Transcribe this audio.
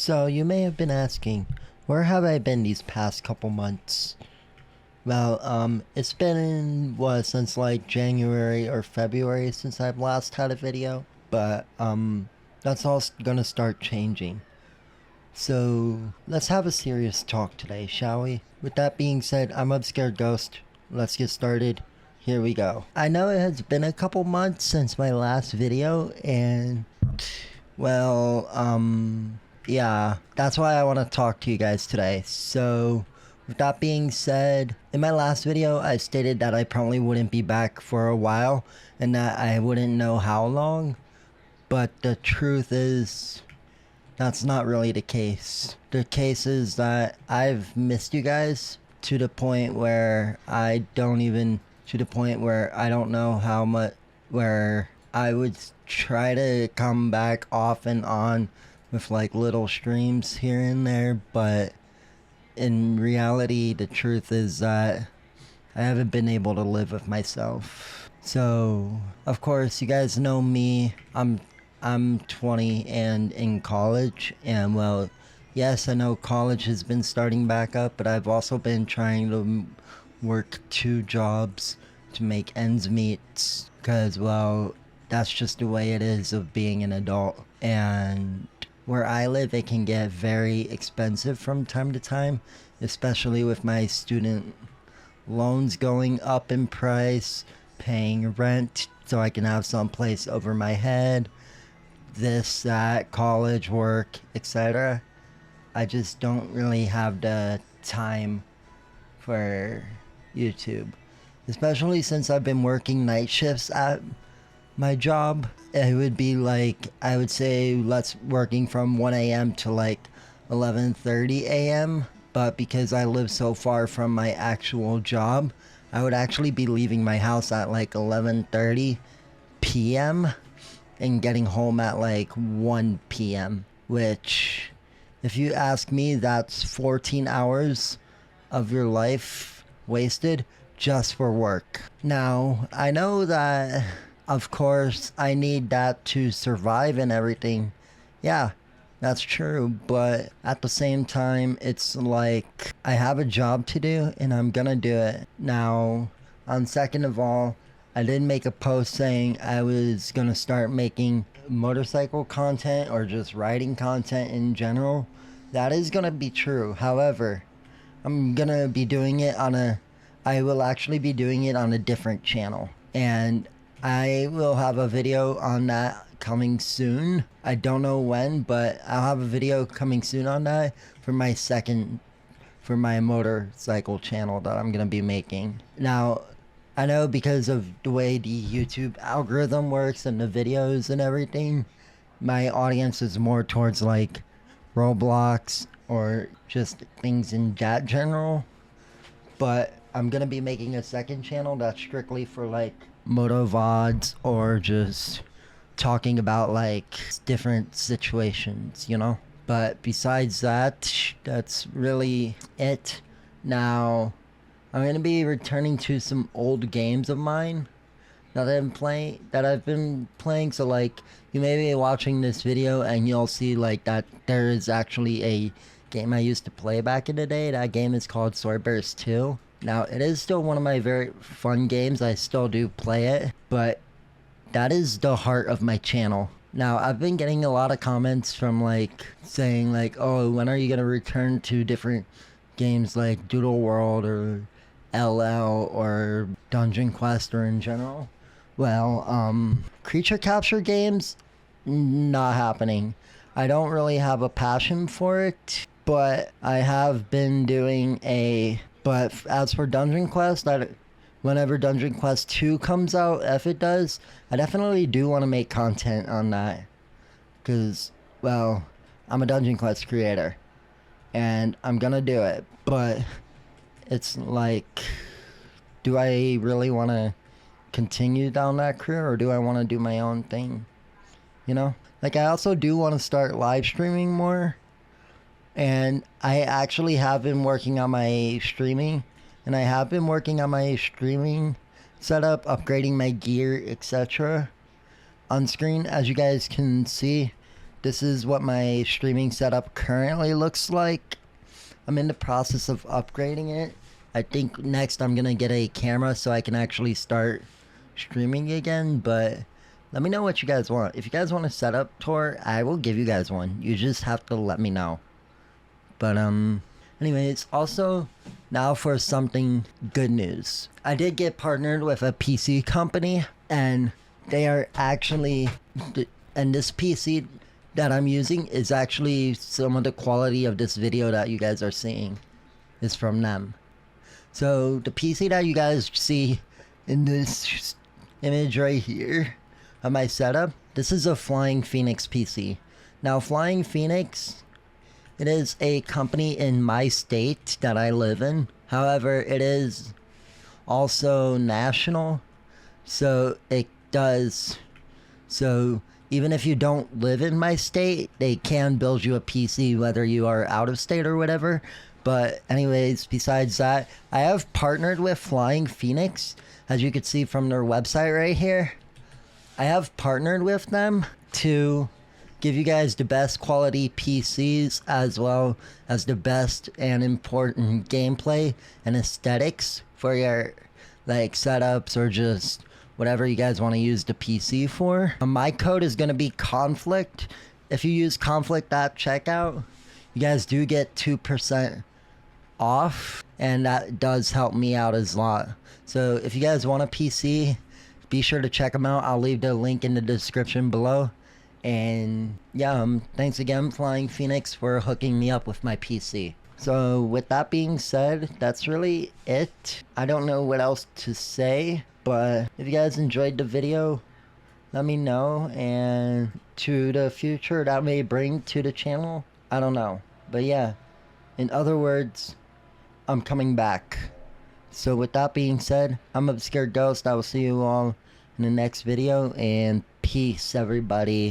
So you may have been asking, where have I been these past couple months? Well, it's been, since like January or February since I've last had a video, but, that's all gonna start changing. So, let's have a serious talk today, shall we? With that being said, I'm ObscuredGhost. Let's get started. Here we go. I know it has been a couple months since my last video, and, well, yeah, that's why I want to talk to you guys today. So, with that being said, in my last video, I stated that I probably wouldn't be back for a while, and that I wouldn't know how long. But the truth is, that's not really the case. The case is that I've missed you guys to the point where I don't know how much, where I would try to come back off and on with like little streams here and there, but in reality, the truth is that I haven't been able to live with myself. So, of course, you guys know me. I'm 20 and in college, and well, yes, I know college has been starting back up, but I've also been trying to work 2 jobs to make ends meet, because, well, that's just the way it is of being an adult. And where I live, it can get very expensive from time to time, especially with my student loans going up in price, paying rent so I can have some place over my head, this, that, college, work, etc. I just don't really have the time for YouTube, especially since I've been working night shifts at my job. It would be like, I would say, working from 1 a.m. to like 11:30 a.m. But because I live so far from my actual job, I would actually be leaving my house at like 11:30 p.m. and getting home at like 1 p.m. Which, if you ask me, that's 14 hours of your life wasted just for work. Now, I know that, of course, I need that to survive and everything. Yeah, that's true. But at the same time, it's like I have a job to do and I'm gonna do it. Now, on second of all, I did make a post saying I was gonna start making motorcycle content or just riding content in general. That is gonna be true. However, I will actually be doing it on a different channel. And I will have a video on that coming soon. I don't know when, but I'll have a video coming soon on that for my motorcycle channel that I'm gonna be making. Now, I know because of the way the YouTube algorithm works and the videos and everything, my audience is more towards like Roblox or just things in that general. But I'm gonna be making a second channel that's strictly for like moto VODs or just talking about like different situations, you know? But besides that, that's really it. Now, I'm gonna be returning to some old games of mine that I've been playing. So like, you may be watching this video and you'll see like that there is actually a game I used to play back in the day. That game is called Swordburst 2. Now, it is still one of my very fun games. I still do play it, but that is the heart of my channel. Now, I've been getting a lot of comments from like saying like, oh, when are you gonna return to different games like Doodle World or LL or Dungeon Quest or in general? Well, creature capture games, not happening. I don't really have a passion for it, but I have been but as for Dungeon Quest, whenever Dungeon Quest 2 comes out, if it does, I definitely do want to make content on that. Because, well, I'm a Dungeon Quest creator. And I'm gonna do it. But it's like, do I really want to continue down that career, or do I want to do my own thing? You know? Like, I also do want to start live streaming more. And I actually have been working on my streaming. And I have been working on my streaming setup, upgrading my gear, etc. On screen, as you guys can see, this is what my streaming setup currently looks like. I'm in the process of upgrading it. I think next I'm gonna get a camera so I can actually start streaming again, but let me know what you guys want. If you guys want a setup tour, I will give you guys one. You just have to let me know. But anyways, also now for something good news. I did get partnered with a PC company, and they are actually, and this PC that I'm using is actually some of the quality of this video that you guys are seeing is from them. So the PC that you guys see in this image right here of my setup, this is a Flying Phoenix PC. Now Flying Phoenix, it is a company in my state that I live in. However, it is also national, so it does, so even if you don't live in my state, they can build you a PC whether you are out of state or whatever. But anyways, besides that, I have partnered with Flying Phoenix, as you can see from their website right here. I have partnered with them to give you guys the best quality PCs, as well as the best and important gameplay and aesthetics for your like setups or just whatever you guys want to use the PC for. My code is going to be conflict. If you use conflict at checkout, you guys do get 2% off, and that does help me out a lot. So if you guys want a PC, be sure to check them out. I'll leave the link in the description below. And yeah, thanks again Flying Phoenix for hooking me up with my PC. So with that being said, that's really it. I don't know what else to say, but if you guys enjoyed the video, let me know, and to the future that may bring to the channel, I don't know. But yeah, in other words, I'm coming back. So with that being said, I'm ObscuredGhost. I will see you all in the next video, and peace everybody.